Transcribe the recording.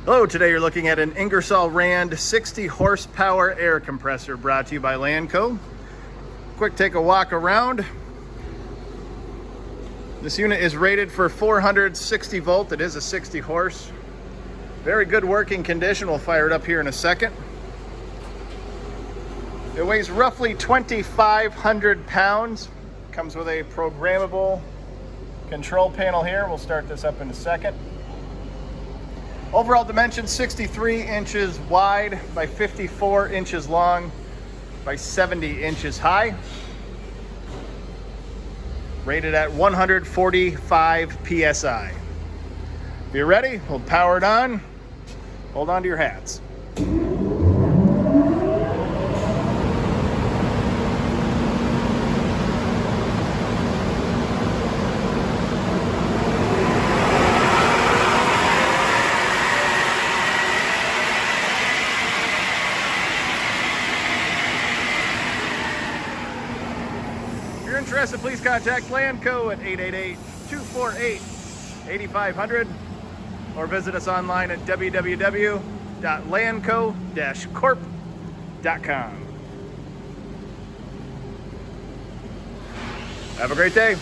Hello, today you're looking at an Ingersoll Rand 60 horsepower air compressor brought to you by Lanco. Quick take a walk around. This unit is rated for 460 volt. It is a 60 horse. Very good working condition. We'll fire it up here in a second. It weighs roughly 2,500 pounds. Comes with a programmable control panel here. We'll start this up in a second. Overall dimensions 63 inches wide by 54 inches long by 70 inches high. Rated at 145 PSI. If you're ready, we'll power it on. Hold on to your hats. If you're interested, please contact Lanco at 888-248-8500 or visit us online at www.lanco-corp.com. Have a great day.